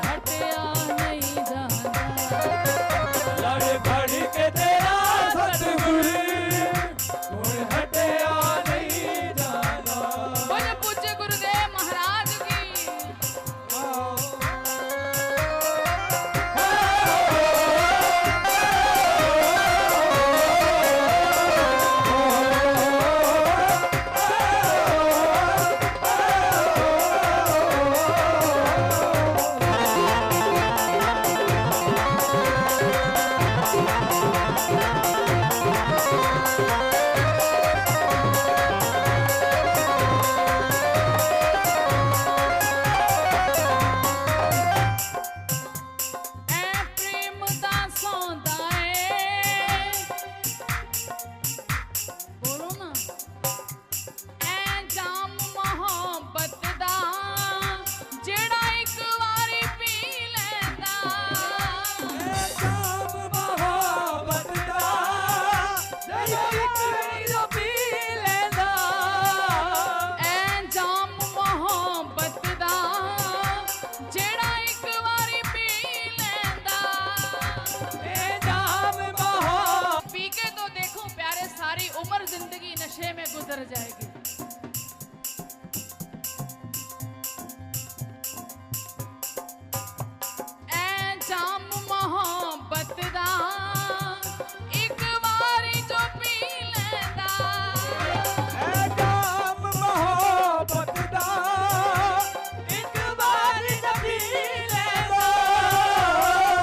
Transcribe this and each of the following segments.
हटिया नहीं जाना। लड़ पड़ के तेरा सतगुर मुड़ हटिया नहीं जाना। बोले पूज्य गुरुदेव महाराज की। जिंदगी नशे में गुजर जाएगी। ऐ जाम मोहब्बत दा एक बारी जो पी लेंदा। ऐ जाम मोहब्बत दा एक बारी जो पी लेंदा।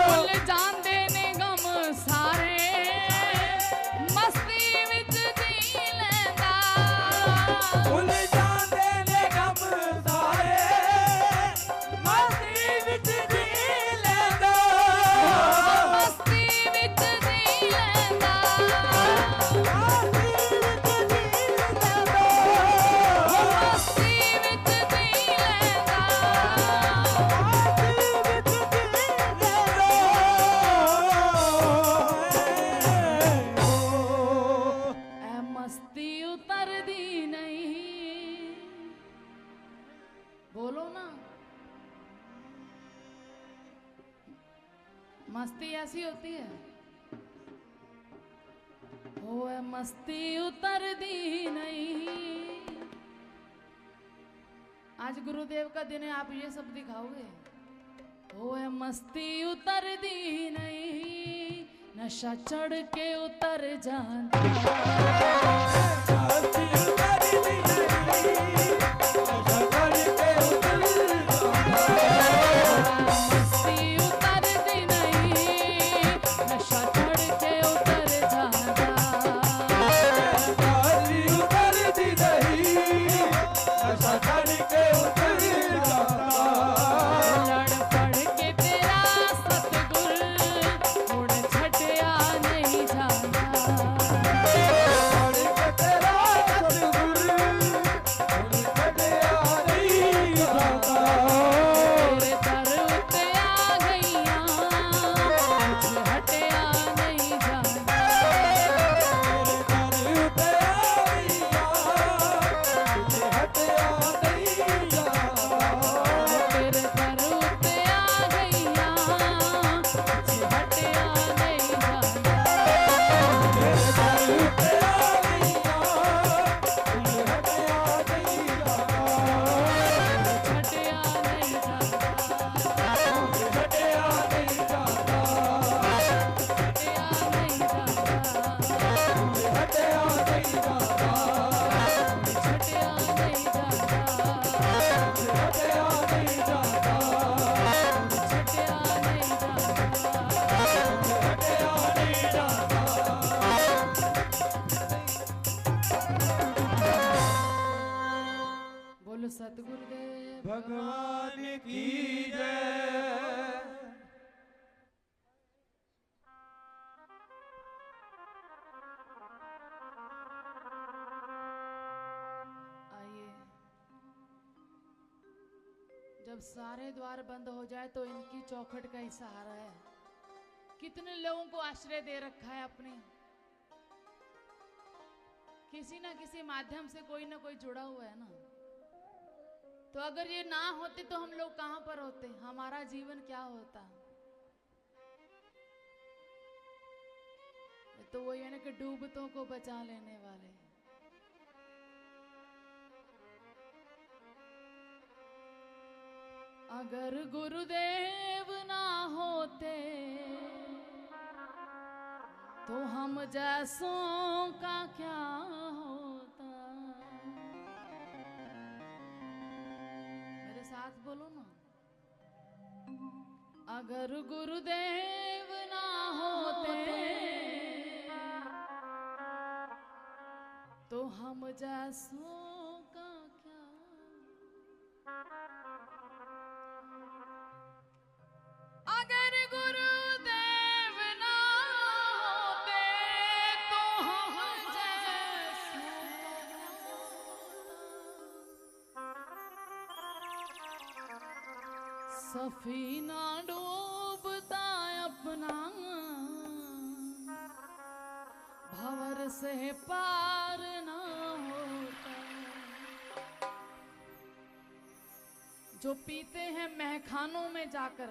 भुल जांदे ने गम सारे मस्ती विच जी लेंदा। भुल जांदे ने गम सारे मस्ती विच जी लेंदा। मस्ती विच जी लेंदा। मस्ती विच जी लेंदा। ऐ मस्ती उतरदी नहीं। बोलो ना। मस्ती ऐसी होती है। ओ ऐ मस्ती उतरदी नहीं। आज गुरुदेव का दिन है, आप ये सब दिखाओगे। ओ ऐ मस्ती उतरदी नहीं, नशा चढ़ के उतर जाता। मस्ती उतरदी नहीं, नशा चढ़ के उतर जाता। मस्ती उतरदी नहीं, नशा चढ़ के उतर जाता। मस्ती उतरदी नहीं, नशा चढ़ के उतर जाता। लड़ पड़ के तेरा सतगुर मुड़ छटिया नहीं जाना। लड़ के तेरा सतगुर मुड़ छटिया नहीं जाता। तेरे दर उते आ गईया, मुझे हटिया नहीं जाना। तेरे दर उते आ गईया, तुझे हटिया नहीं जाता। तेरे दर उते आ गईया, मुझे हटिया नहीं जाना। तेरे दर उते आ गईया, तुझे हटिया नहीं जाता। हटिया नहीं जाना। तुझे हटिया नहीं जाता। हटिया नहीं जाना। तुझे हटिया नहीं जाता। हटिया नहीं जाना। तुझे हटिया नहीं जाता। हटिया नहीं जाना। तुझे हटिया नहीं जाता। बोलो सतगुरुदेव भगवान की जय। आइए। जब सारे द्वार बंद हो जाए तो इनकी चौखट का ही सहारा है। कितने लोगों को आश्रय दे रखा है अपने। किसी ना किसी माध्यम से कोई ना कोई जुड़ा हुआ है ना। तो अगर ये ना होते तो हम लोग कहां पर होते, हमारा जीवन क्या होता। तो वो यानी कि डूबतों को बचा लेने वाले। अगर गुरुदेव ना होते तो हम जैसों का क्या होता। मेरे साथ बोलो ना। अगर गुरुदेव ना होते तो हम जैसों का क्या। अगर गुरुदेव ना होते तो हम जैसों सफीना डूबता अपना भंवर से पार ना होता। जो पीते हैं महखानों में जाकर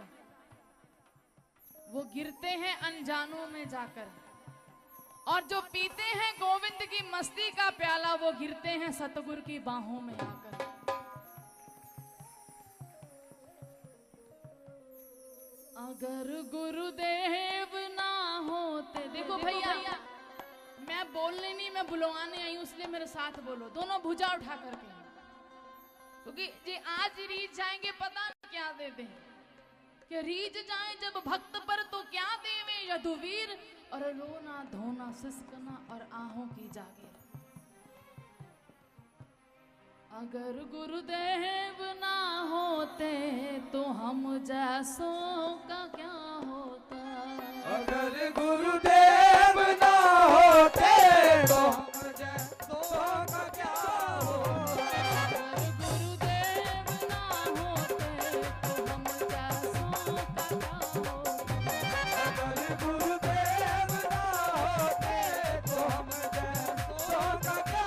वो गिरते हैं अनजानों में जाकर, और जो पीते हैं गोविंद की मस्ती का प्याला वो गिरते हैं सतगुरु की बाहों में आकर। अगर गुरुदेव ना होते, देखो भैया मैं बोलने नहीं, मैं बुलवाने आई हूं, इसलिए मेरे साथ बोलो दोनों भुजा उठा करके, क्योंकि जी आज रीझ जाएंगे पता नहीं क्या दे दें। कि रीझ जाए जब भक्त पर तो क्या देवे यदुवीर, और रोना धोना सिसकना और आहों की जागे। अगर गुरुदेव ना होते तो हम जैसों का क्या होता। अगर गुरुदेव ना होते तो हम जैसों का क्या होता। अगर गुरुदेव ना होते तो हम जैसों का क्या होता। अगर गुरुदेव ना होते तो हम जैसों का क्या होता।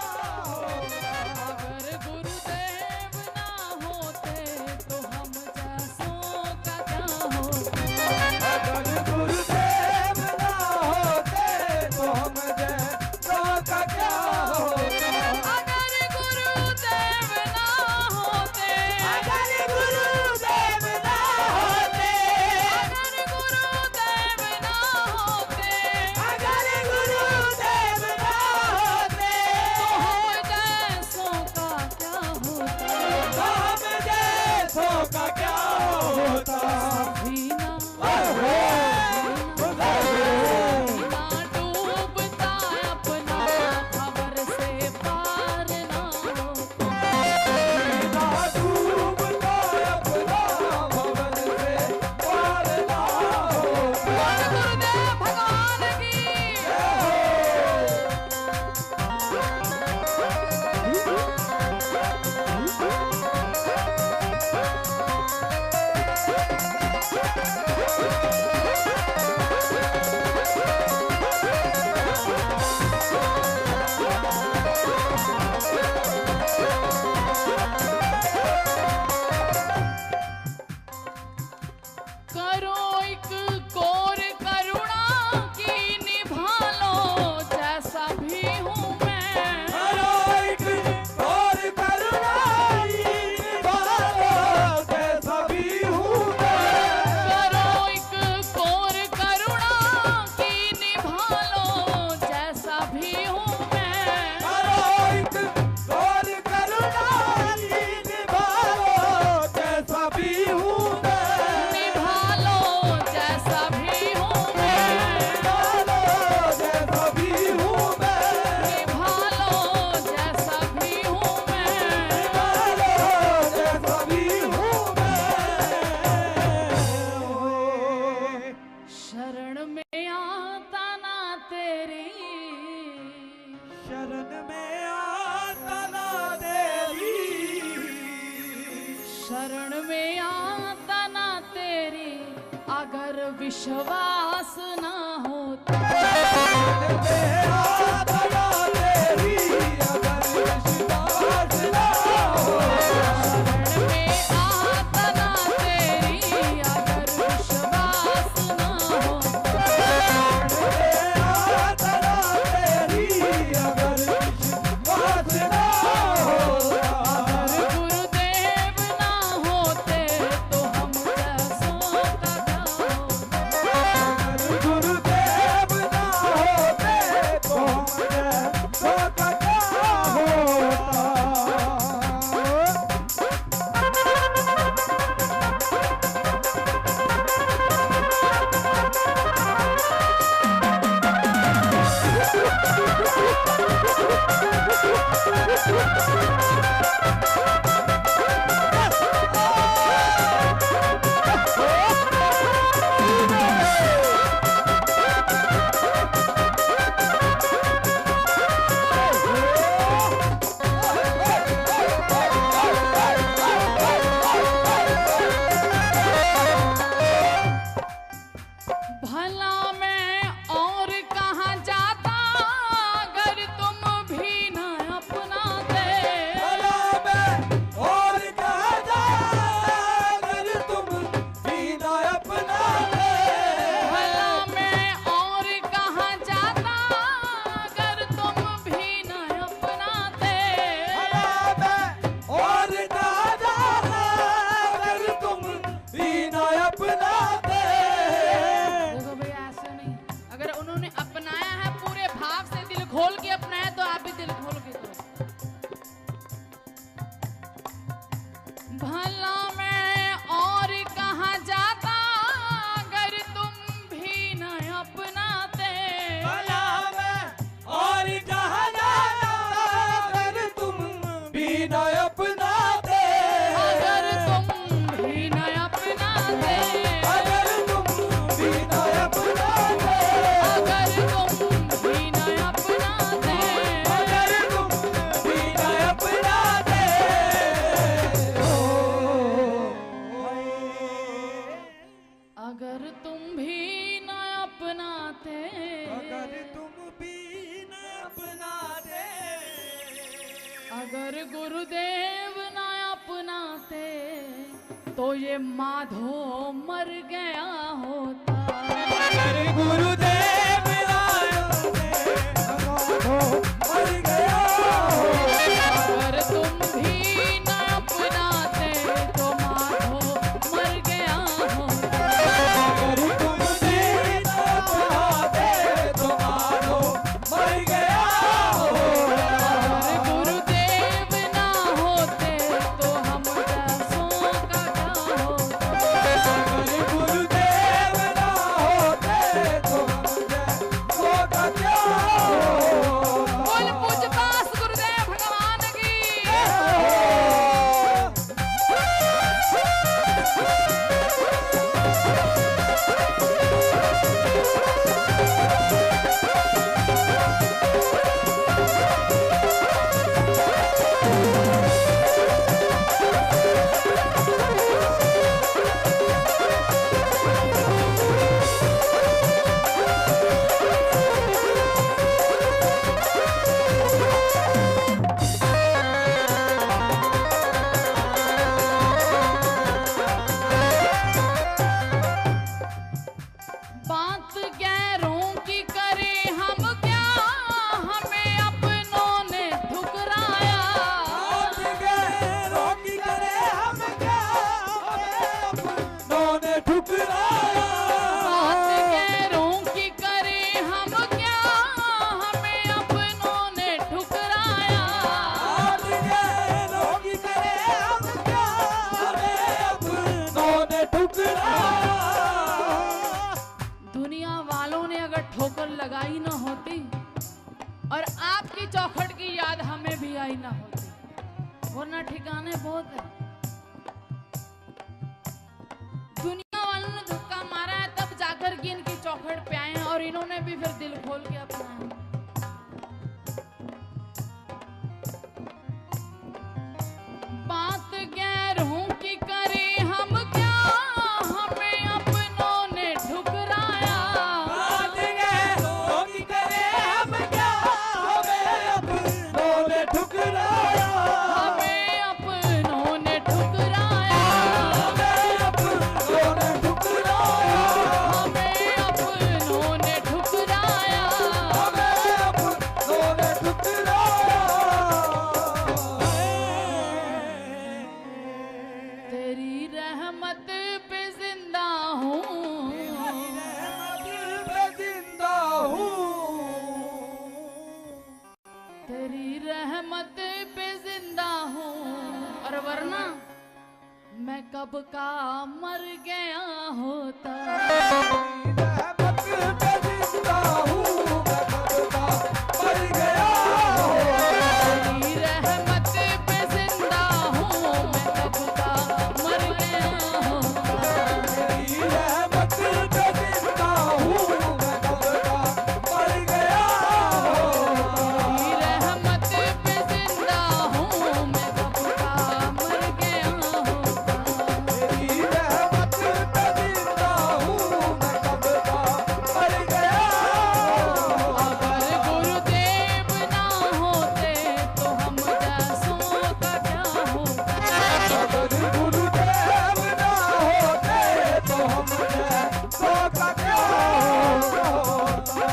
अगर गुरुदेव ना होते तो हम जैसों का क्या होता। अगर गुरुदेव ना होते तो हम जैसों का क्या होता। अगर गुरुदेव ना होते, अगर गुरुदेव ना होते, अगर गुरुदेव ना होते, अगर गुरुदेव ना होते तो हम जैसों का क्या होता। तो हम जैसों का क्या होता। सफीना सफीना डूबता अपना भंवर से पार ना होता। ना डूबता अपना भंवर से पार ना होता। गुरुदेव भगवान की करो एक कोर करुणा की निभा लो जैसा भी हूँ मैं। हरो एक और करुणा निभालो जैसा भी हूँ मैं। करो एक कोर करुणा की निभा लो जैसा भी हूँ मैं। हरो एक और करुणा निभालो जैसा भी हूँ मैं। निभा लो जैसा भी हूँ मैं। निभालो जैसा भी हूँ मैं। निभा लो जैसा भी हूँ मैं। निभालो जैसा भी हूँ मैं। शरण में आता ना तेरी, शरण में आता ना तेरी। शरण में आता ना तेरी, अगर विश्वास ना होता। शरण में आता ना तेरी, अगर विश्वास ना हो। शरण अगर तुम भी न अपनाते, अगर तुम भी न अपनाते, अगर गुरुदेव न अपनाते तो ये माधो मर गया होता। अगर गुरुदेव आए माधो मर गया होता। अगर तुम भी न अपनाते तो माधो मर गया होता। अगर तुम भी न अपनाते तो माधो मर गया होता। अगर गुरुदेव ना होते तो हम जैसों का क्या होता। अगर गुरुदेव ना होते तो हम जैसों का क्या होता। बोल पूज्य पास गुरुदेव भगवान की। बात गैरों की करें हम क्या, हमें अपनों ने ठुकराया। बात गैरों की करें हम क्या, हमें अपनों ने ठुकराया। बात गैरों की करें हम क्या, हमें अपनों ने ठुकराया। बात गैरों की करें हम क्या, हमें अपनों ने ठुकराया। दुनिया वालों ने अगर ठोकर लगाई ना होती और आपकी चौखट की याद हमें भी आई ना होती, वरना ठिकाने बहुत है। दुनिया वालों ने धक्का मारा है तब जाकर के इनकी चौखट पे आए हैं और इन्होंने भी फिर दिल खोल के अपनाया। बात गैरों की करें हम क्या, हमें अपनों ने ठुकराया। बात गैरों की करें हम क्या, हमें अपनों ने ठुकराया। हमें अपनों ने ठुकराया। हमें अपनों ने ठुकराया। हमें अपनों ने ठुकराया। हमें अपनों ने ठुकराया। तेरी रहमत पे जिंदा हूँ, पे जिंदा हूँ। तेरी रहमत पे जिंदा हूँ, और वरना मैं कब का मर गया होता। रहमत पे जिंदा हूँ, मैं कब का मर गया होता। तेरी रहमत पे जिंदा हूँ, मैं कब का मर गया होता। तेरी रहमत पे जिंदा हूँ, मैं कब का मर गया होता। तेरी रहमत पे जिंदा हूँ, मैं कब का मर गया होता। तेरी रहमत पे जिंदा हूँ, मैं कब का मर गया होता। अगर गुरुदेव ना होते तो हम जैसों का क्या होता। अगर गुरुदेव ना होते तो हम जैसों का क्या होता।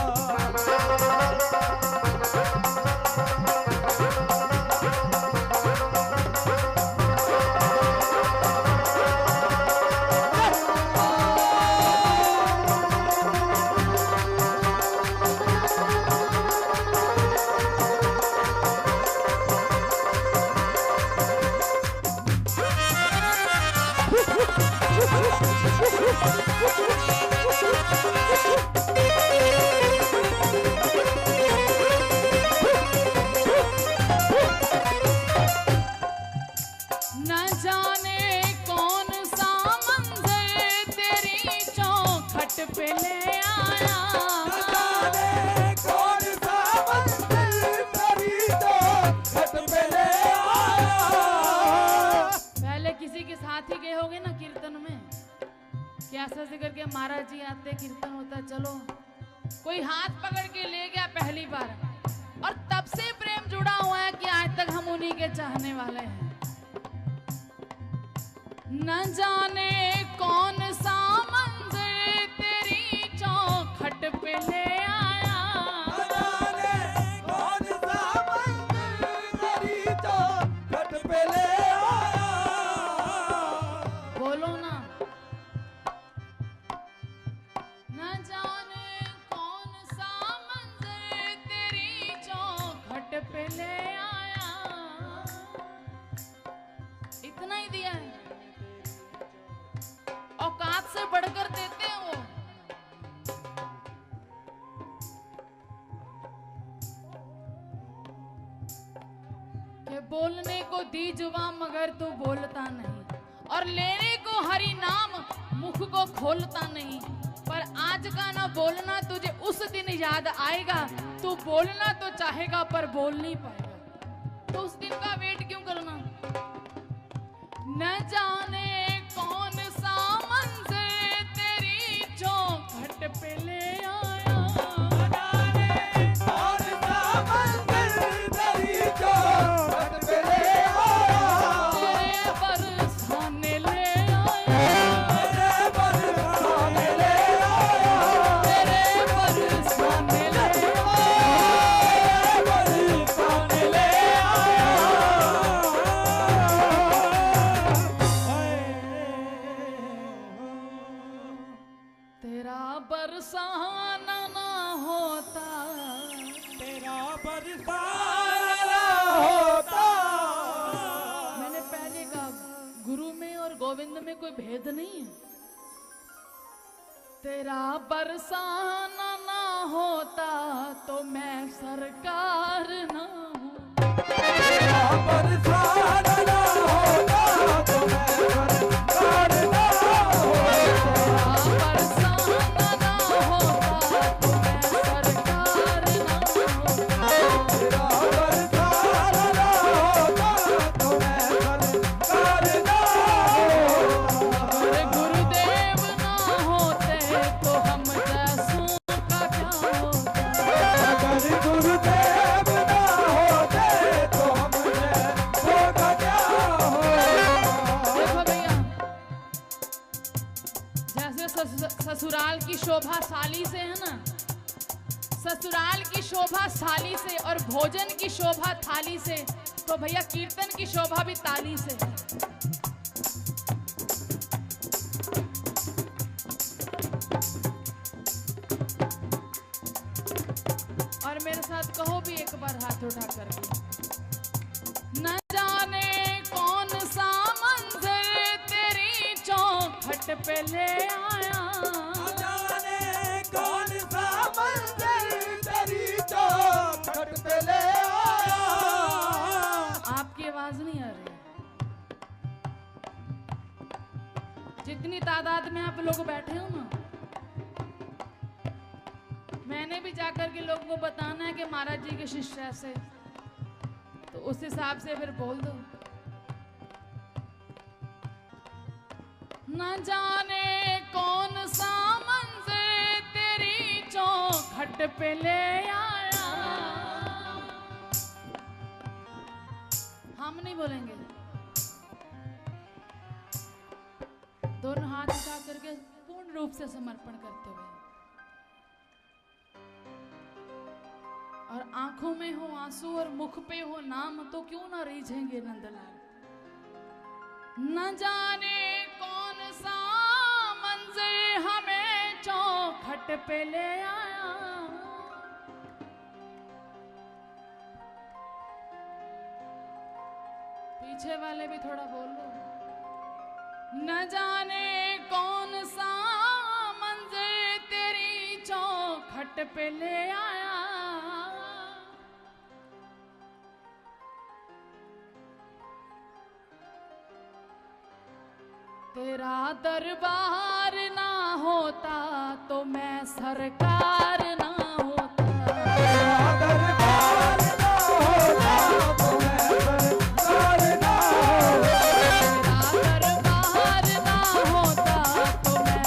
न जाने कौन सा मंजर तेरी चौखट पे ले आया। जाने कौन सा मंदिर तेरी चौखट पे ले आया। पहले किसी के साथ ही गए होगे ना कीर्तन में, कि ऐसा से करके महाराज जी आते, कीर्तन होता, चलो कोई हाथ पकड़ के ले गया पहली बार, और तब से प्रेम जुड़ा हुआ है कि आज तक हम उन्हीं के चाहने वाले हैं। न जाने कौन सा मंजर तेरी चौखट पे ले आया, न जाने कौन सा मंजर तेरी चौखट पे ले आया। बोलो ना, न जाने कौन सा मंजर तेरी चौखट पे ले आया। इतना ही दिया है, औकात से बढ़कर देते हैं वो। कि बोलने को दी जुबां मगर तू बोलता नहीं, और लेने को हरि नाम मुख को खोलता नहीं। पर आज का ना बोलना तुझे उस दिन याद आएगा, तू बोलना तो चाहेगा पर बोल नहीं पाएगा। तो उस दिन का वेट क्यों करना। न जाने कौन सा मंजर तेरी चौखट पे ले आया, न जाने कौन सा मंजर तेरी चौखट पे ले आया। तेरे बरसाने ले आया, तेरे बरसाने ले आया। तेरे बरसाने ले तेरे बरसाने ले तेरा बरसाना ना होता, तेरा बरसाना होता। मैंने पहले कहा गुरु में और गोविंद में कोई भेद नहीं है। तेरा बरसाना ना होता तो मैं सरकार ना हूँ। तेरा बरसाना ना होता तो मैं सरकार ना होता। बरसाना ना होता तो मैं सरकार ना हूँ। तेरा बरसाना ना होता तो मैं सरकार ना होता। अरे गुरुदेव ना होते तो हम जैसों का क्या होता। अगर गुरुदेव ना होते तो हमने होगा क्या होगा। देखो भैया, जैसे ससुराल की शोभा साली से है ना, ससुराल की शोभा साली से और भोजन की शोभा थाली से, तो भैया कीर्तन की शोभा भी ताली से है। और मेरे साथ कहो भी एक बार हाथ उठा करके, न जाने कौन सा मंजर तेरी चौखट पे ले आया। न जाने कौन सा मंजर तेरी चौखट पे ले आया। आपकी आवाज नहीं आ रही। जितनी तादाद में आप लोग बैठे हो ना, मैंने भी जाकर के लोगों को बताना है कि महाराज जी के शिष्य ऐसे, तो उस हिसाब से फिर बोल दो। न जाने कौन सा मंजर तेरी चौखट पे ले आया। हम नहीं बोलेंगे, दोनों हाथ उठा करके पूर्ण रूप से समर्पण करते हुए, और आंखों में हो आंसू और मुख पे हो नाम, तो क्यों ना रीझेंगे नंदलाल। न जाने कौन सा मंजर हमें चौखट पे ले आया। पीछे वाले भी थोड़ा बोल लो। न जाने कौन सा मंजर तेरी चौखट पे ले आया। तेरा दरबार ना होता तो मैं सरकार ना होता। तेरा दरबार ना होता तो मैं सरकार ना होता। तेरा दरबार ना होता तो मैं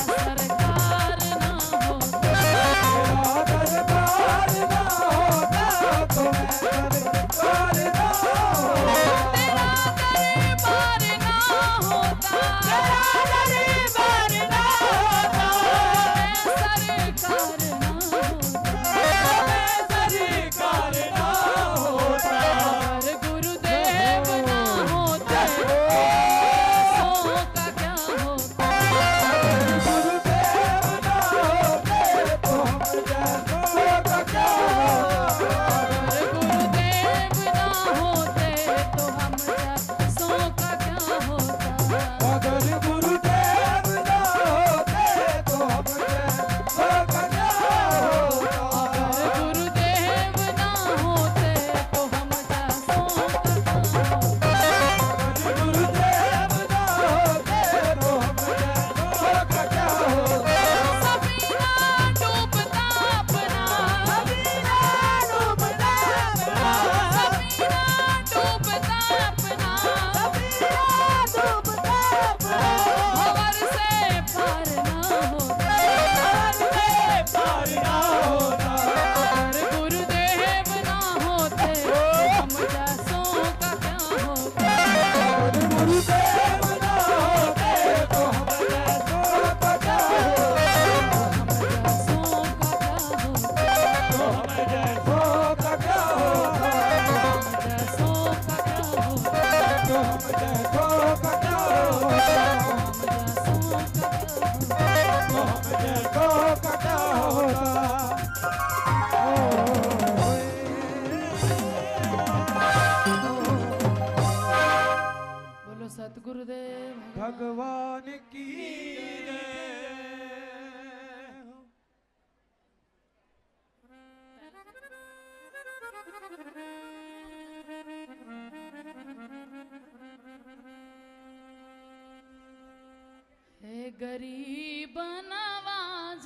गरीब नवाज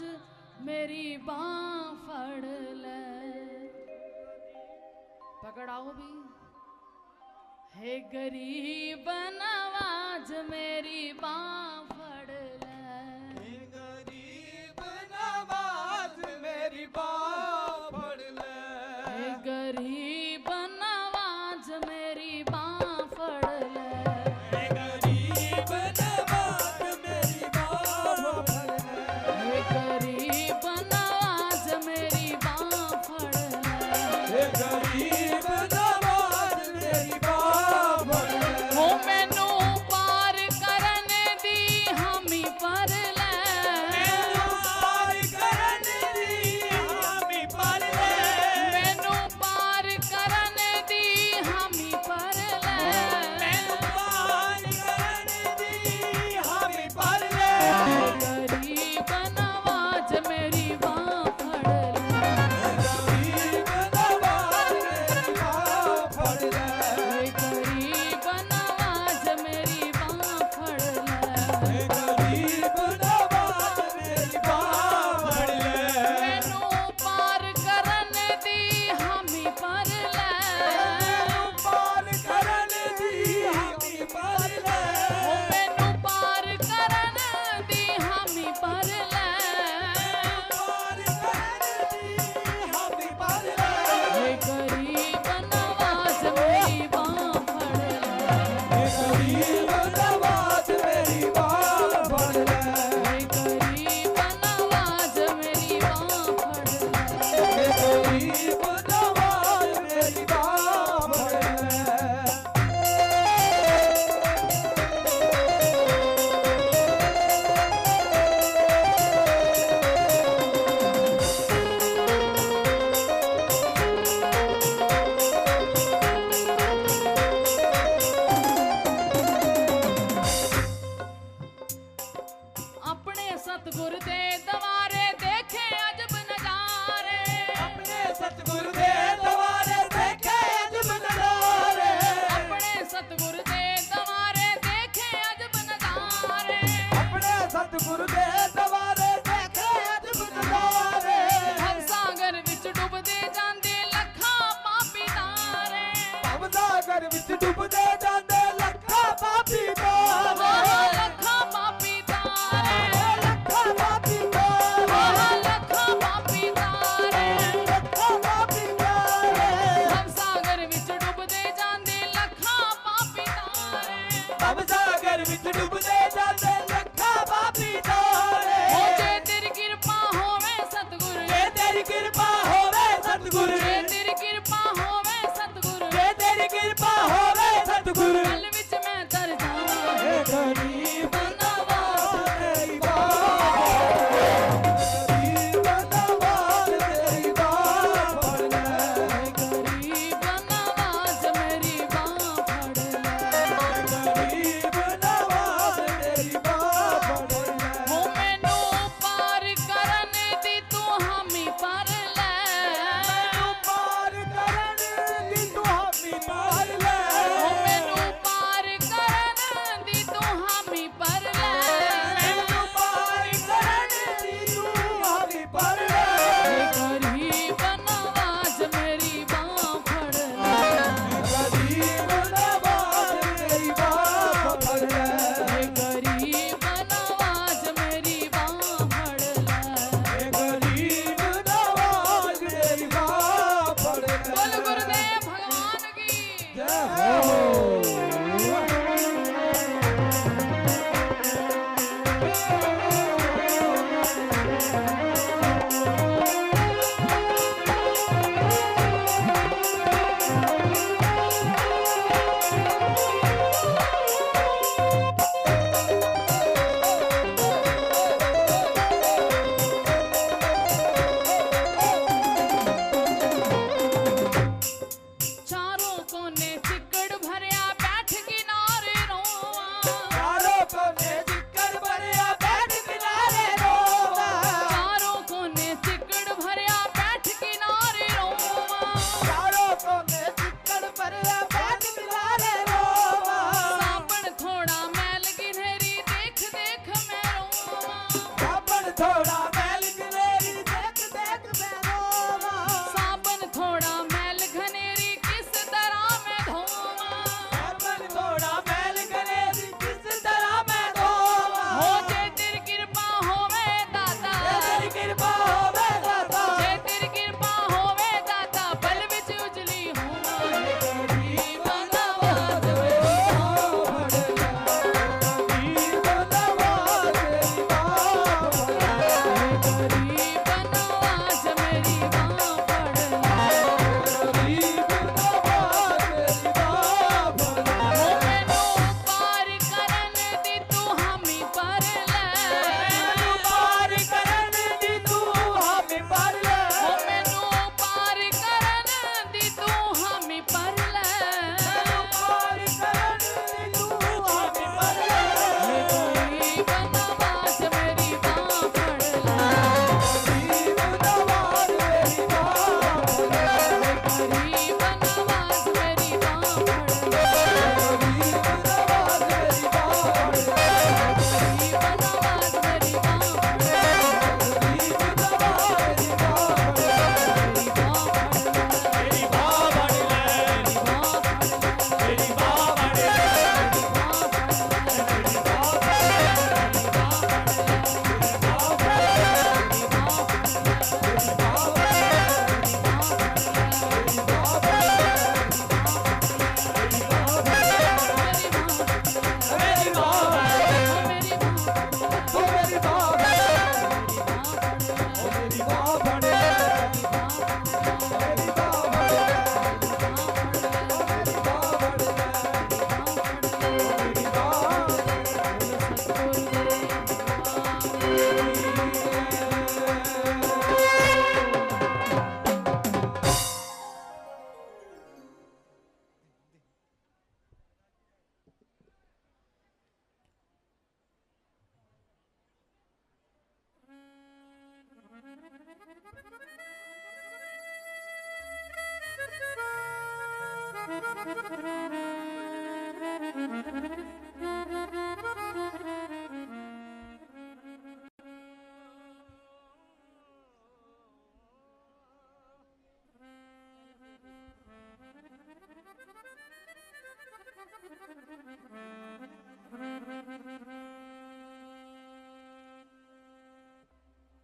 मेरी बाँ फड़ ले, पकड़ाओ भी। हे गरीब नवाज मेरी बाँ फड़ ले, हे गरीब नवाज मेरी बाँ फड़ ले, हे गरीब नवाज मेरी बाँ फड़ ले, हे गरीब नवाज मेरी बाँ फड़ ले, हे गरीब नवाज मेरी बाँ फड़ ले, हे गरीब नवाज मेरी बाँ फड़ ले, हो मैनू पार करन दी हामी पर ले, मैनू पार करन दी हामी पर ले, मैनू पार करन दी हामी पर ले, मैनू पार करन दी हामी पर ले, गरीब नवाज मेरी बाँ फड़ ले, गरीब नवाज मेरी बाँ फड़ ले, गरीब नवाज मेरी बाँ फड़ ले, गरीब नवाज मेरी बाँ फड़ ले, मैनू पार करन दी हामी पर ले, पार करन दी हामी पर ले, ओ मैनू पार करन दी हामी पर ले, पार करन दी हामी पर ले, हे गरीब नवाज मेरी बाँ फड़ ले, गरीब नवाज मेरी बाँ फड़ ले, हे गरीब नवाज मेरी बाँ फड़ ले, गरीब नवाज मेरी बाँ फड़ ले। अपने सतगुर दे दवारे देखे अजब नजारे, अपने सतगुर दे दवारे देखे अजब नजारे, अपने सतगुर दे दवारे देखे अजब नजारे, अपने सतगुर दे दवारे देखे अजब नजारे, भव सागर विच डुबदे जांदे लखां पापी तारे, भव सागर विच डुबदे जांदे लखां पापी तारे, लखां पापी तारे, लखां पापी तारे, थोड़ा मैल घनेरी देख देख मैं रोवा साबन थोड़ा मैल घनेरी किस तरह मैं धोवा साबन थोड़ा मैल घनेरी किस तरह मैं धोवा हो जे तेरी कृपा होवे दाता तेरी कृपा होवे दाता जे तेरी कृपा होवे दाता बल विच उजली होवा गरीब नवाज मेरी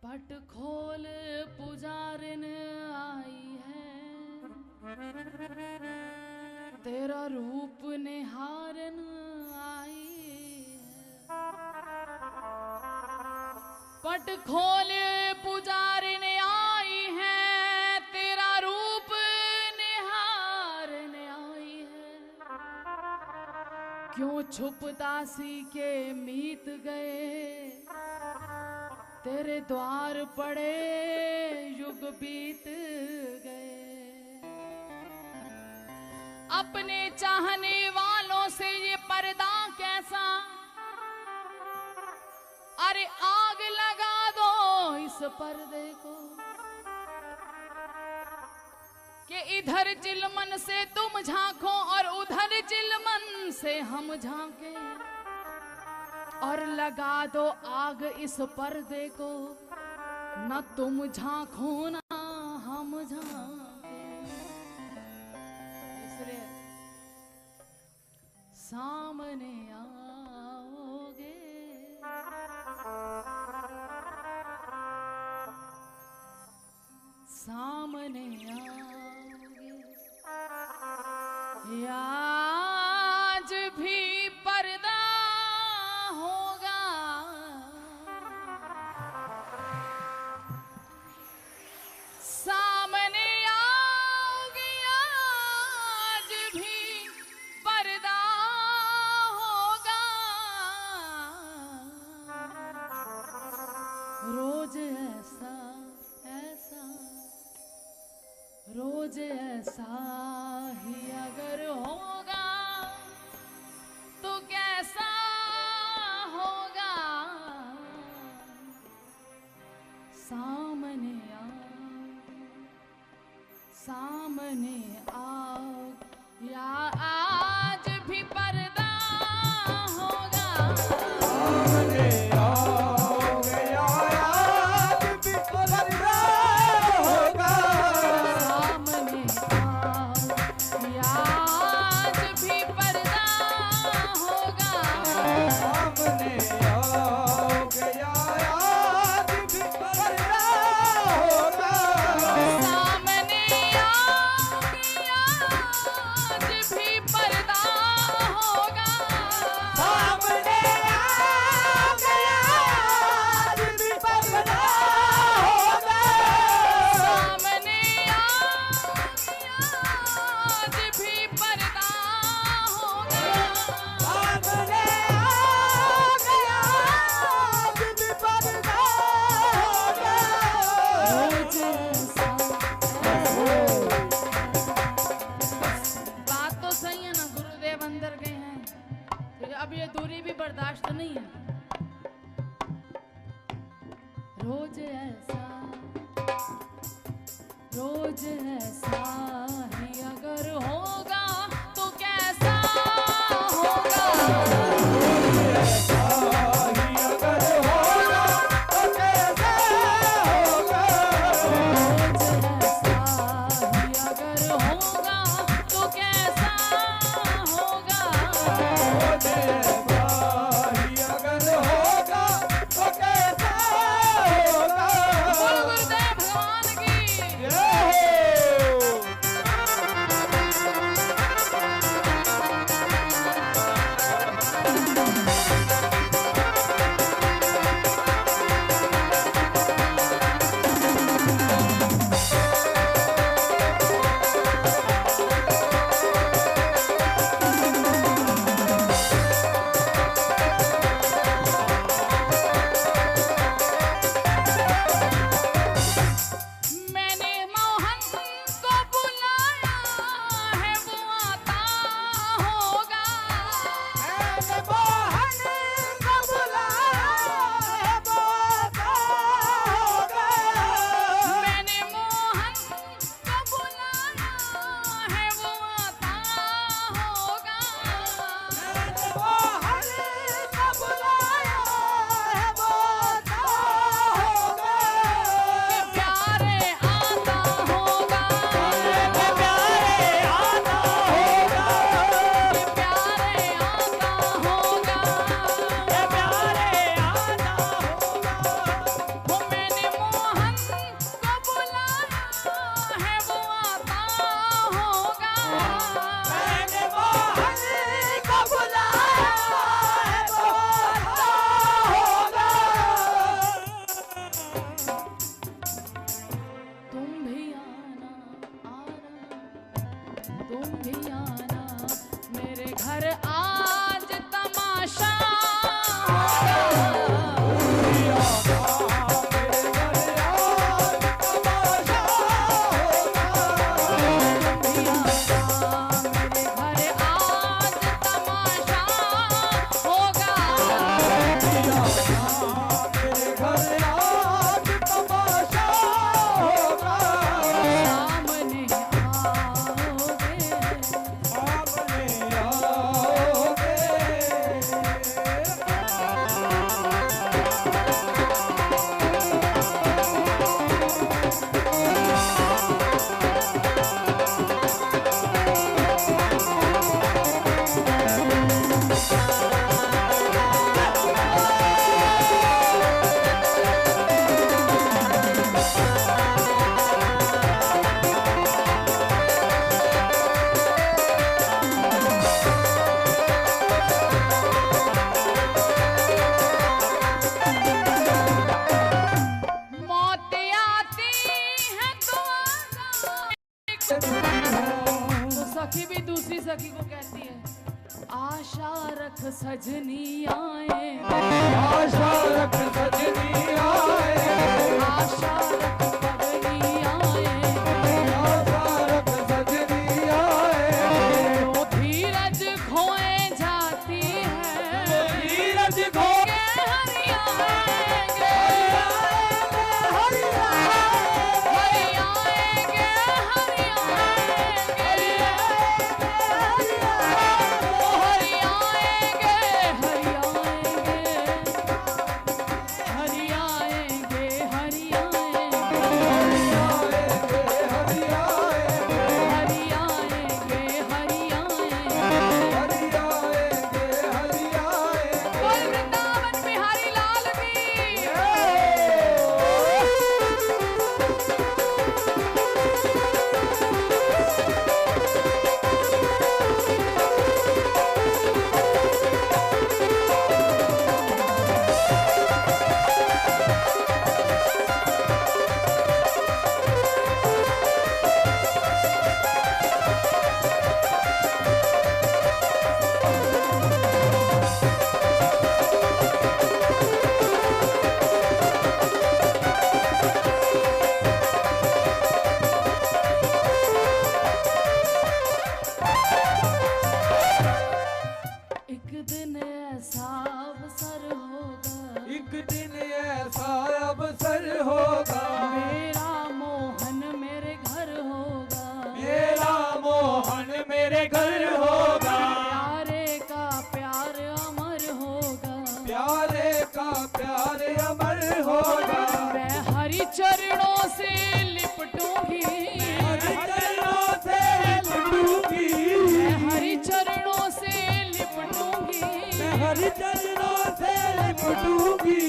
पट खोल पुजारिन आई है तेरा रूप निहारन आई है पट खोल पुजारिन आई है तेरा रूप निहारन आई है क्यों छुप दासी के मीत गए तेरे द्वार पड़े युग बीत गए अपने चाहने वालों से ये पर्दा कैसा अरे आग लगा दो इस पर्दे को कि इधर चिलमन से तुम झांको और उधर चिलमन से हम झांके और लगा दो आग इस पर्दे को न तुम झांको ना हम झांके इसलिए सामने आओगे सामने आओगे या आज भी पर्दा सामने आओगे आज भी पर्दा होगा रोज ऐसा ऐसा रोज ऐसा ही अगर होगा तो कैसा होगा सामने सामने आओ या आज भी पर्दा होगा सामने आओगे या रोज ऐसा ही अगर होगा तो कैसा होगा। सखी भी दूसरी सखी को कहती है, आशा रख सजनी आए, आशा रख सजनी आए, आशा रख पगली आए, आशा रख सजनी आए। वो धीरज खोए जाती है, धीरज खो के हरियाएंगे, हरियाएंगे, हरियाएंगे, हरियाएंगे, हरियाएंगे, हरियाएंगे, दूंगी।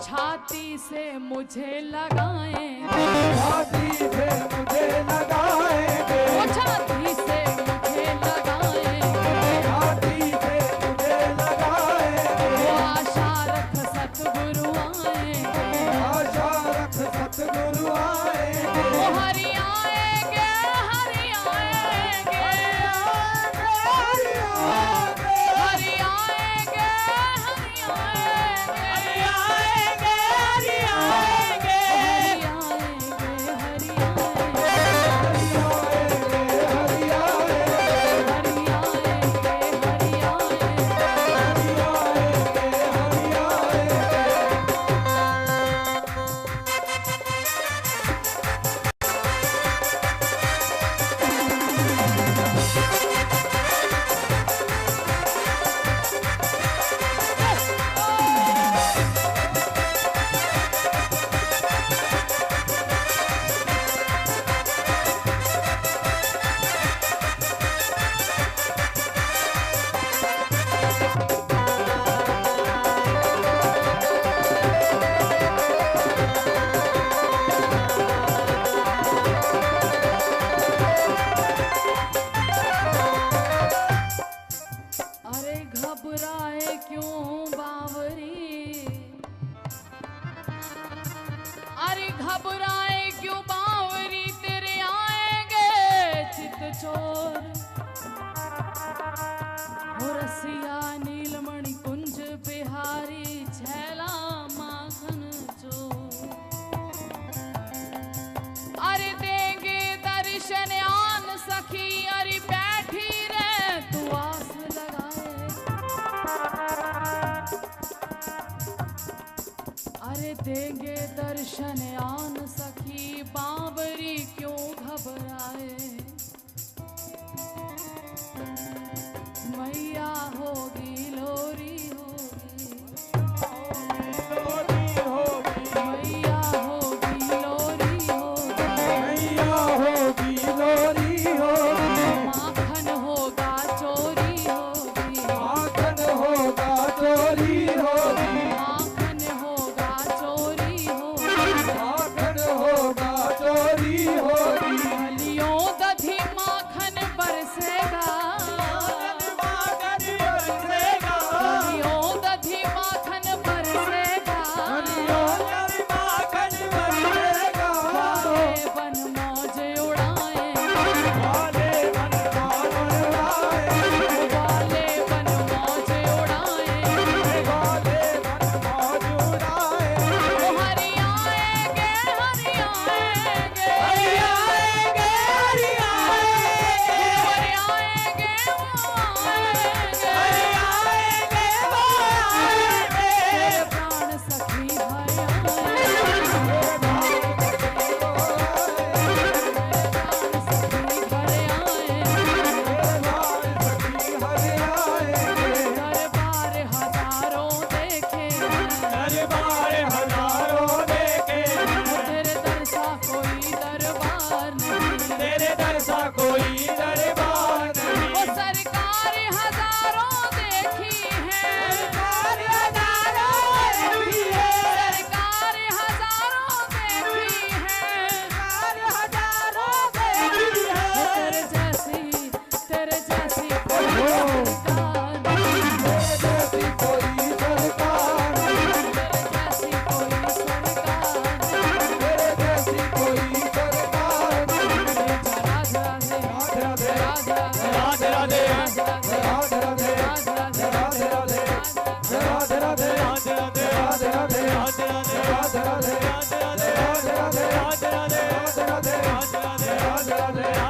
छाती से मुझे लगाएंगे, छाती से मुझे लगाएंगे, वो छाती से मुझे लगाएंगे, छाती से मुझे लगाएंगे। वो आशा रख सतगुरु आएंगे, आशा रख सतगुरु आएंगे। वो हरि आएंगे, हरि आएंगे, हरि आएंगे, हरि आएंगे, हरि आएंगे, हरि आएंगे, हरि आएंगे, हरि आएंगे, हरि देंगे दर्शन आन सखी, बावरी क्यों घबराए। मैया होगी लोरी होगी, मैया होगी लोरी होगी, मैया होगी लोरी होगी, माखन होगा चोरी होगी, माखन होगा चोरी होगी, माखन होगा चोरी होगी, माखन होगा चोरी होगी। हलियों दधी माखन बरसेगा, माखन बरसेगा, हलियों दधी माखन बरसेगा, हरियों दधी माखन बरसेगा। वाले बन मौज उड़ाए, वाले मन मौज उड़ाए, वाले बन मौज उड़ाए, वाले मन मौज उड़ाए। वो हरि आएंगे, हरि आएंगे, हरि आएंगे, हरि आएंगे, हरि आएंगे, वो आएंगे, हरि आएंगे, वो आएंगे। तेरे प्राण सखी हरि आएंगे, दरबार हजारों देखे, दरबार हजारों देखे, तेरे दर सा कोई दरबार नहीं, तेरे दर सा कोई दरबार नहीं। वो सरकार हजारों देखी है, सरकार हजारों देखी है, सरकार हजारों देखी है, सरकार हजारों देखी है। तेरे जैसी कोई सरकार नहीं, तेरे जैसी कोई सरकार नहीं, तेरे जैसी कोई सरकार नहीं। तेरे जैसी कोई सरकार नहीं। राधे राधे राधे राधे, राधे राधे, राधे राधे, राधे राधे, राधे राधे, राधे राधे, राधे राधे, राधे राधे, राधे राधे, राधे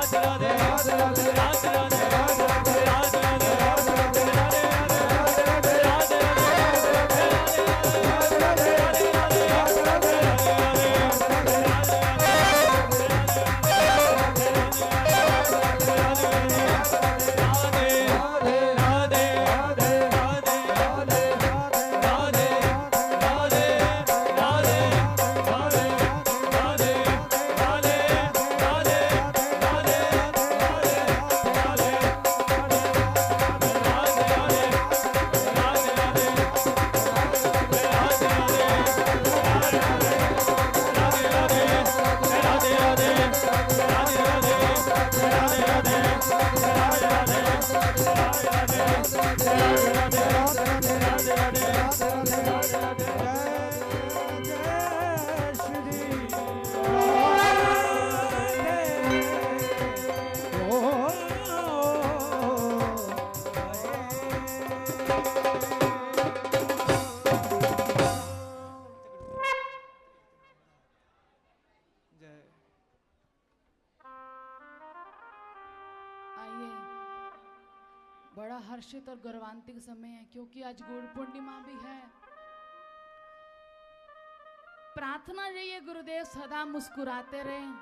राधे, राधे राधे, राधे राधे, राधे राधे, राधे राधे, राधे राधे, राधे राधे, राधे हर्षित और गौरवान्वित समय है, क्योंकि आज गुरु पूर्णिमा भी है। प्रार्थना रही है गुरुदेव सदा मुस्कुराते रहें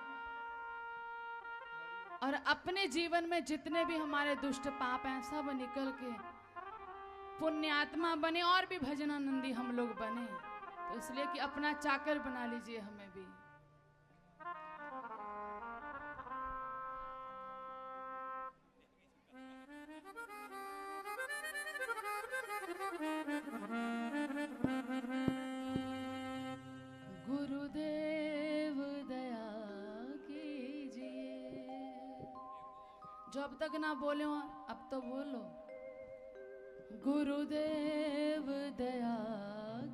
और अपने जीवन में जितने भी हमारे दुष्ट पाप हैं सब निकल के पुण्यात्मा बने और भी भजनानंदी हम लोग बने। तो इसलिए कि अपना चाकर बना लीजिए हमें भी। गुरुदेव दया कीजिए। जो अब तक ना बोले हो अब तो बोलो। गुरुदेव दया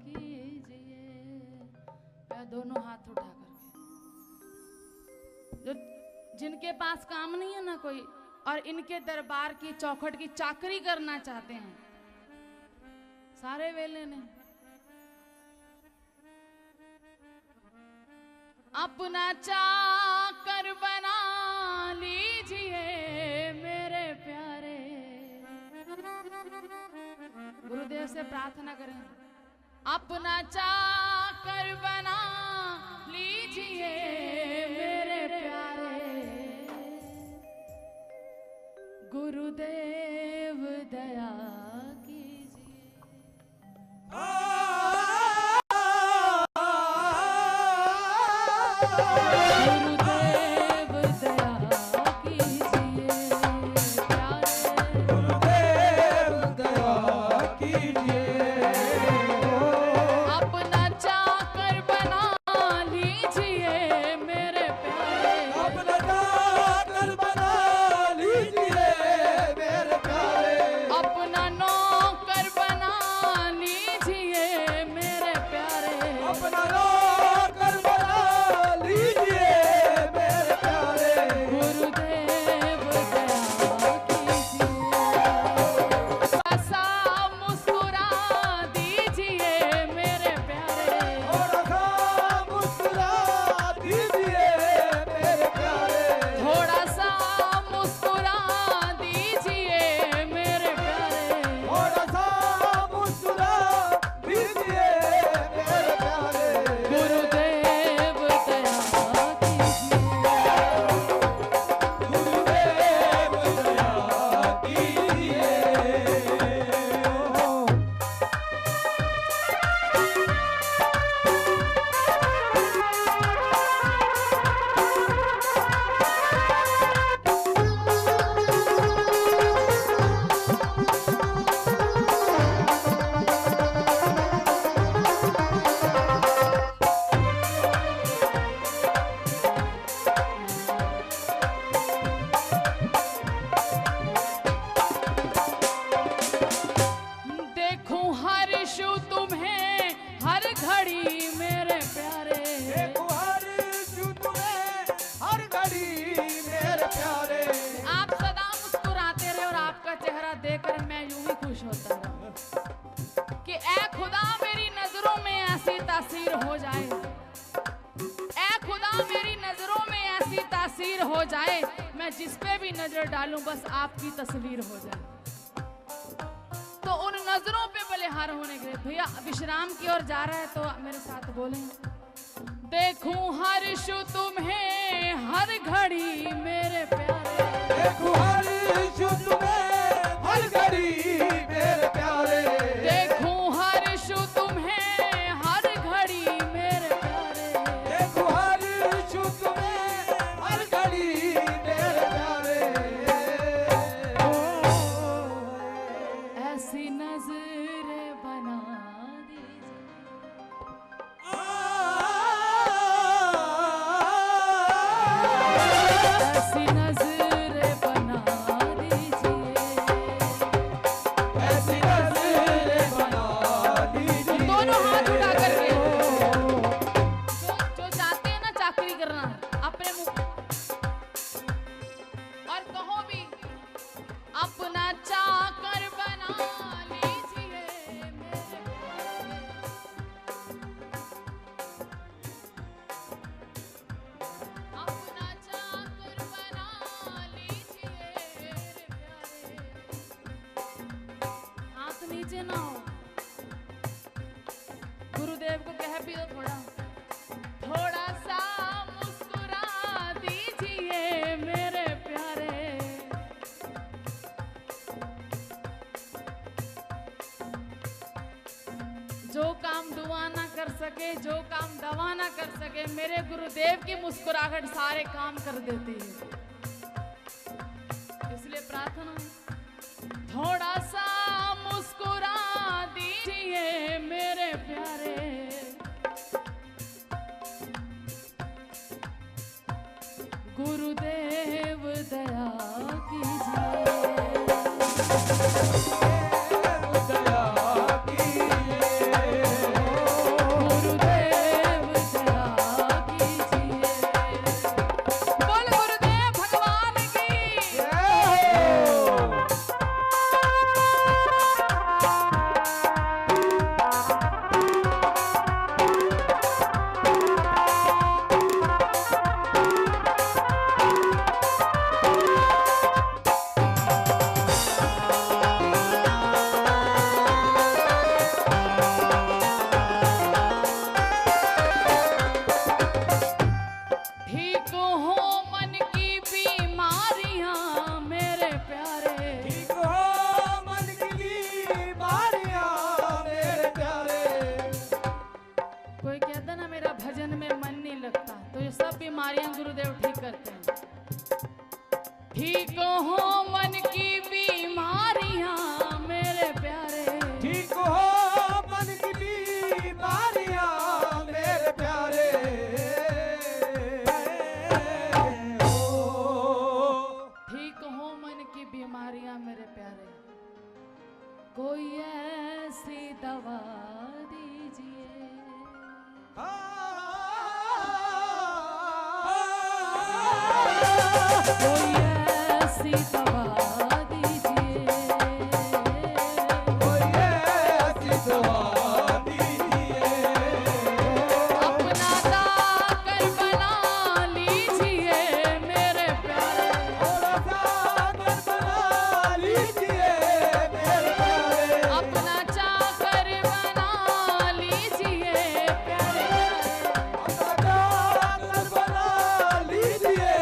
कीजिए। दोनों हाथ उठा करके। जो जिनके पास काम नहीं है ना कोई और इनके दरबार की चौखट की चाकरी करना चाहते हैं, सारे वेले ने अपना चाकर बना लीजिए मेरे प्यारे। गुरुदेव से प्रार्थना करें, अपना चाकर बना लीजिए मेरे प्यारे। गुरुदेव दया कीजिए। गुरुदेव दया कीजिए प्यारे। गुरुदेव दया कीजिए। अपना चाकर बना लीजिए मेरे प्यारे। अपना चाकर बना लीजिए मेरे प्यारे। अपना नौकर बना लीजिए मेरे प्यारे। अपना नौकर बना लीजिए मेरे प्यारे। गुरुदेव दया कीजिए। ऐसा मुस्कुरा दीजिए मेरे प्यारे। थोड़ा सा मुस्कुरा दीजिए मेरे प्यारे। थोड़ा सा मुस्कुरा दीजिए मेरे प्यारे। थोड़ा सा मुस्कुरा दीजिए मेरे प्यारे। गुरुदेव दया कीजिए। गुरुदेव दया कीजिए। देखूं हर्षु तुम्हें हर घड़ी मेरे प्यारे। देखो हर जू तुम्हें हर घड़ी मेरे प्यारे। आप सदा मुस्कुराते रहे और आपका चेहरा देखकर मैं यूं ही खुश होता रहूं कि ऐ खुदा मेरी नजरों में ऐसी तासीर हो जाए। ऐ खुदा मेरी नजरों में ऐसी तासीर हो जाए, मैं जिस पे भी नजर डालूं बस आपकी तस्वीर हो जाए। तो उन नजरों पे बलिहार होने के लिए भैया विश्राम की ओर जा रहा है तो मेरे साथ बोलें। देखूं हर्षु तुम्हें हर घड़ी मेरे प्यारे। देखो हर जू तुम्हें हर घड़ी मेरे प्यारे। देखूं हर्षु तुम्हें हर घड़ी मेरे प्यारे। देखो हर जू तुम्हें हर घड़ी मेरे प्यारे। ऐसी नजरें बना दीजिए। ऐसी नजरें बना दीजिए। नीचे ना हो। गुरुदेव को कह भी दो थोड़ा, थोड़ा सा मुस्कुरा दीजिए मेरे प्यारे। जो काम दुआ ना कर सके, जो काम दवा ना कर सके, मेरे गुरुदेव की मुस्कुराहट सारे काम कर देती है। इसलिए प्रार्थना, थोड़ा सा मुस्कुरा दीजिए मेरे प्यारे। गुरुदेव दया कीजिए, गुरुदेव ठीक करते हैं। ठीक हो मन की बीमारियां मेरे प्यारे, ठीक हो मन की बीमारियां मेरे प्यारे। ठीक हो मन की बीमारियां मेरे प्यारे, कोई ऐसी दवा दीजिए। कोई ऐसी दवा दीजिए, कोई ऐसी दवा दीजिए। अपना ताकत बना लीजिए मेरे प्यारे, अपना ताकत बना लीजिए मेरे प्यारे। अपना चाकर बना लीजिए प्यारे, अपना ताकत बना लीजिए।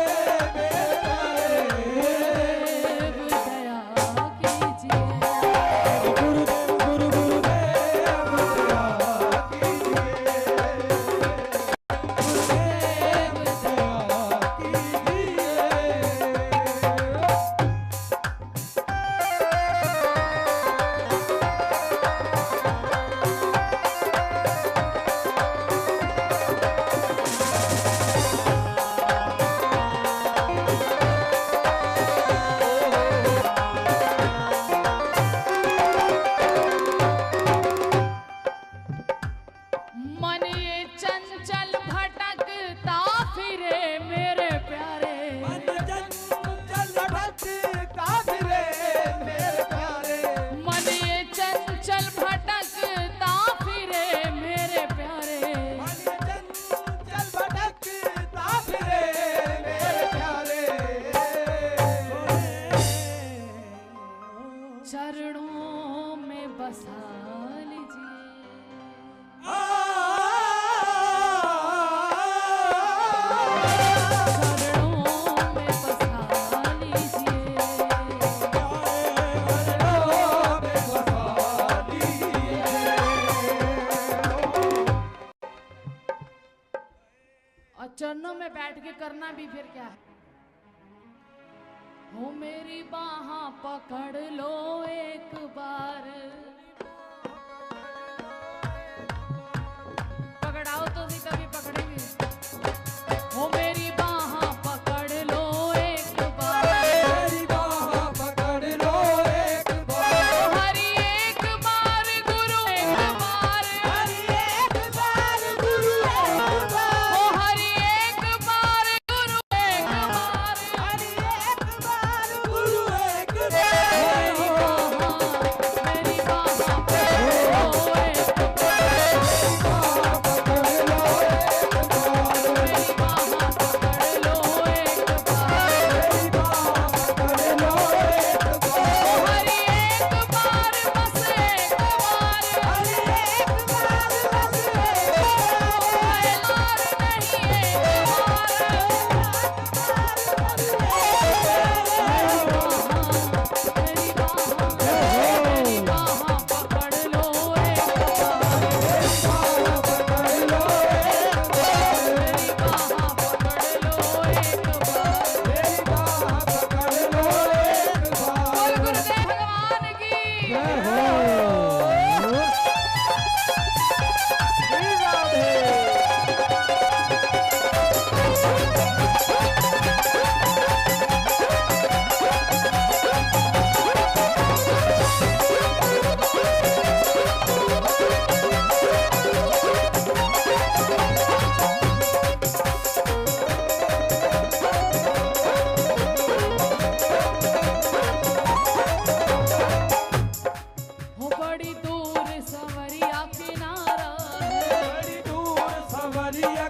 मन ये चंचल भटकता फिरे मेरे प्यारे, मन चंचल भटकता फिरे मेरे प्यारे। मन ये चंचल भटकता फिरे मेरे प्यारे। मन चंचल भटकता फिरे मेरे प्यारे। चरणों में बसा लीजिए, चरणों में बैठ के करना भी फिर क्या है। हो मेरी बाहां पकड़ लो एक बार, पकड़ाओ तो सी कभी पकड़ेंगे। हो मेरी बाहां पकड़ लो एक बार, मेरी बाहां पकड़ लो एक बार। हरि एक बार गुरु एक बार, हरि एक बार गुरु एक बार। ओ हरि एक बार गुरु एक बार, हरि एक बार गुरु एक बार। मेरी बाहां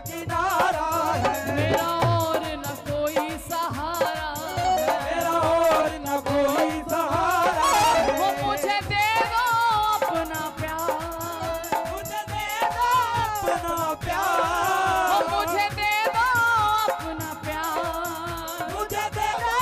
किनारा है, मेरा और न कोई सहारा है, मेरा और न कोई सहारा है। वो मुझे दे दो अपना प्यार, मुझे दे दो अपना प्यार, वो मुझे दे दो अपना प्यार, मुझे दे दो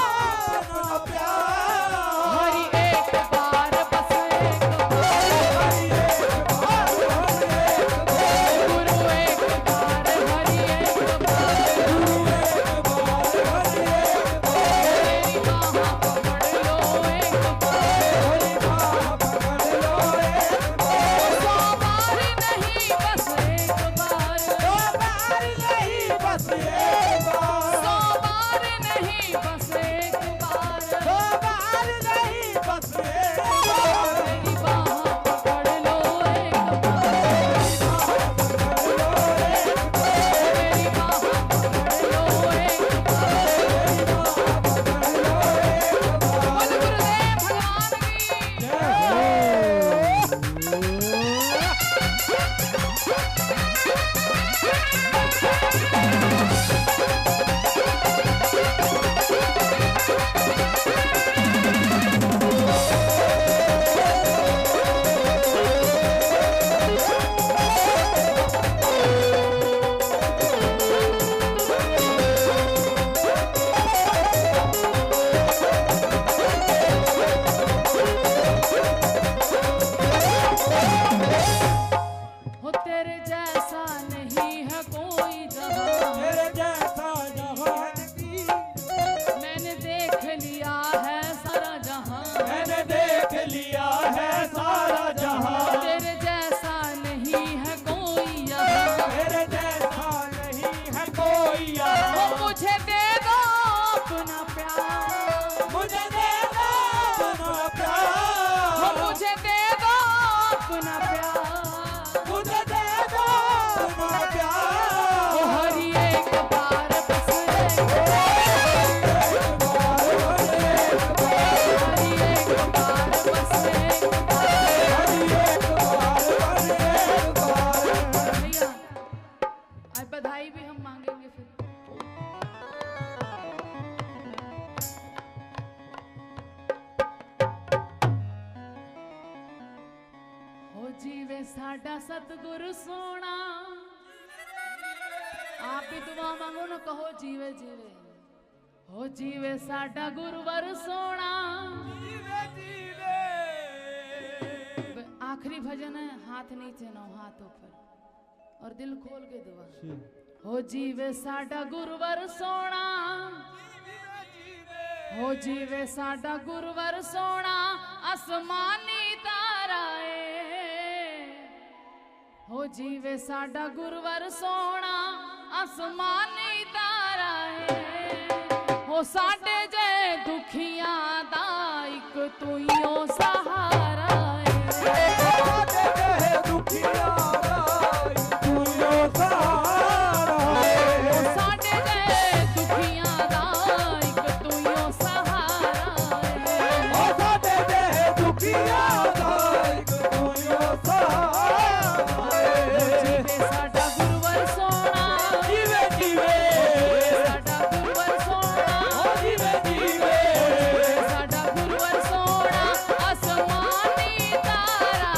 अपना प्यार। हरि एक बार बस एक बार, हरि एक बार, हरि एक बार, गुरु एक बार, हरि एक बार, गुरु एक बार, हरि एक बार, मेरी बाह पकड़ लो एक बार, हरि बाह पकड़ लो एक बार। 100 बार नहीं बस एक बार, दो बार नहीं बस एक बार, 100 बार नहीं बस एक बार, दो बार नहीं बस एक बार। मेरी बाह पकड़ लो एक बार, पकड़ लो एक बार, मेरी बाह पकड़ लो एक बार। पकड़ लो एक बार। बोल गुरुदेव भगवान की। जय हो तेरे जैसा नहीं है कोई जहां, मेरे जैसा जहान की मैंने देख लिया है सारा जहां, मैंने देख लिया है सारा जहां। तेरे जैसा नहीं है कोई यहाँ, मेरे जैसा नहीं है कोई वो यहाँ। मुझे दे दो अपना प्यार, मुझे दे दो अपना वो प्यार, मुझे दे दो अपना प्यार, मुझे दे दो अपना ओ प्यार। हरि एक बार बस एक बार, हरि एक बार, हरि एक बार बस एक बार। हरि एक बार, हरि एक बार। भैया आज बधाई भी हम मांगेंगे फिर। हो जीवे साडा सतगुरु सोना, आप भी दुआ मांगो ना, कहो जीवे जीवे। हो जीवे साडा गुरुवर सोना। आखिरी भजन है, हाथ नीचे ना हाथ ऊपर और दिल खोल के दुआ। हो जीवे साडा गुरुवर सोना, हो जीवे साडा गुरुवर सोना, आसमानी तारा ए। हो जीवे साडा गुरुवर सोना, आसमानी तारा ए। हो साडे जे दुखियां दा इक तू ही ओ सहारा ए। दुखिया तू यो सहारा है। हो साडे जे दुखियां दा इक तू ही ओ सहारा ए। ओ साडे दे दुखिया दा इक तू यो सहारा है। जीवे साडा गुरुवर सोना, जीवे जीवे, साडा गुरुवर सोना, ओ जीवे जीवे, साडा गुरुवर सोना, आसमानी तारा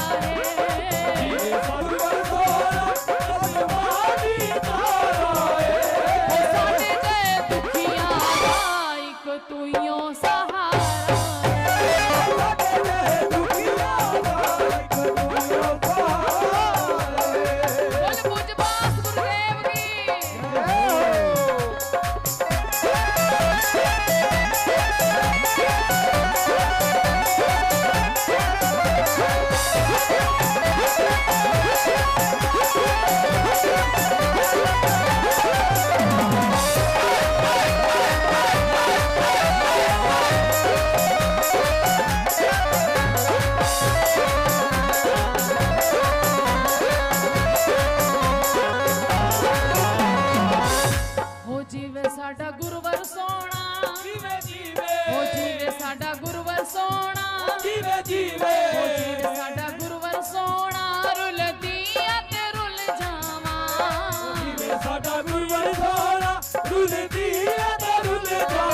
गुरवर सोना रुलदी है ते रुल जावा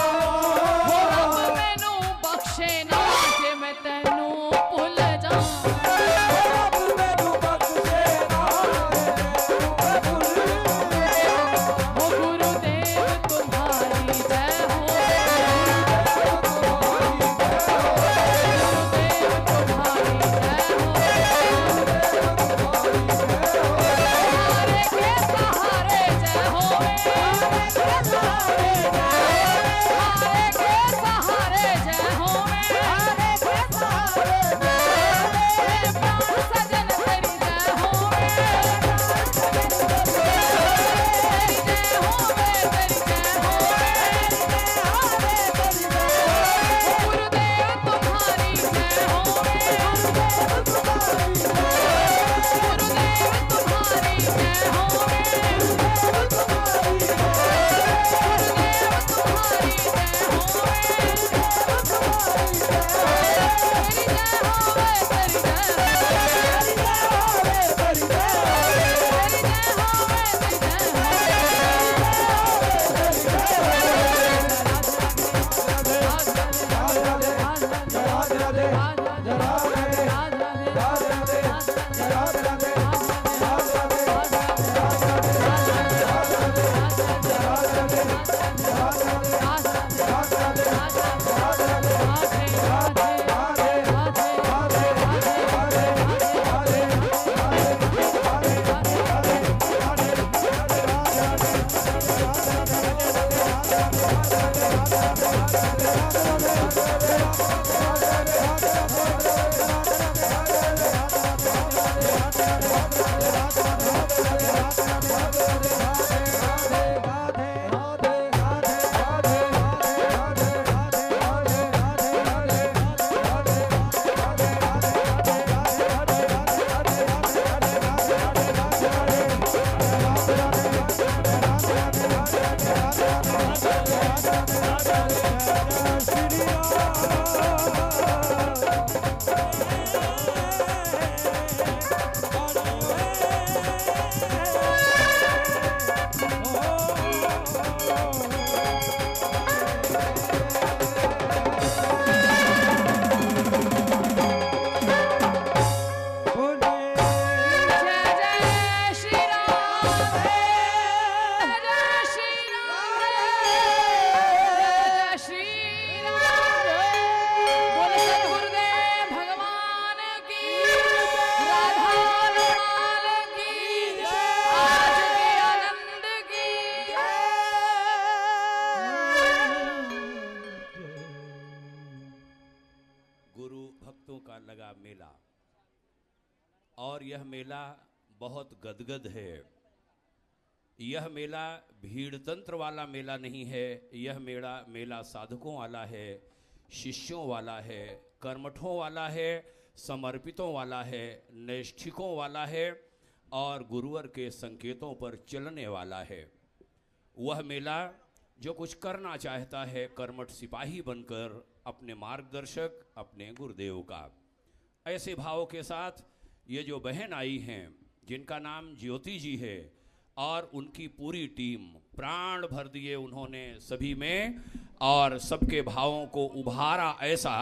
रब मैनू बख्शे ना जे मैं तैनू भुल जावां रब मैनू बख्शे ना मैं भुल ओ गुरुदेव तुम्हारी जय हो और यह मेला बहुत गदगद है। यह मेला भीड़ तंत्र वाला मेला नहीं है, यह मेला साधकों वाला है, शिष्यों वाला है, कर्मठों वाला है, समर्पितों वाला है, नैष्ठिकों वाला है और गुरुवर के संकेतों पर चलने वाला है। वह मेला जो कुछ करना चाहता है कर्मठ सिपाही बनकर अपने मार्गदर्शक अपने गुरुदेव का। ऐसे भाव के साथ ये जो बहन आई हैं जिनका नाम ज्योति जी है और उनकी पूरी टीम प्राण भर दिए उन्होंने सभी में और सबके भावों को उभारा ऐसा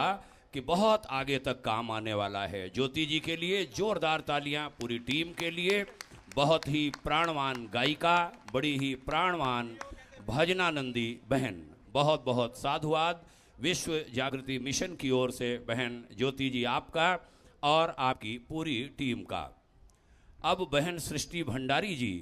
कि बहुत आगे तक काम आने वाला है। ज्योति जी के लिए जोरदार तालियां, पूरी टीम के लिए। बहुत ही प्राणवान गायिका, बड़ी ही प्राणवान भजनानंदी बहन, बहुत बहुत साधुवाद विश्व जागृति मिशन की ओर से बहन ज्योति जी आपका और आपकी पूरी टीम का। अब बहन सृष्टि भंडारी जी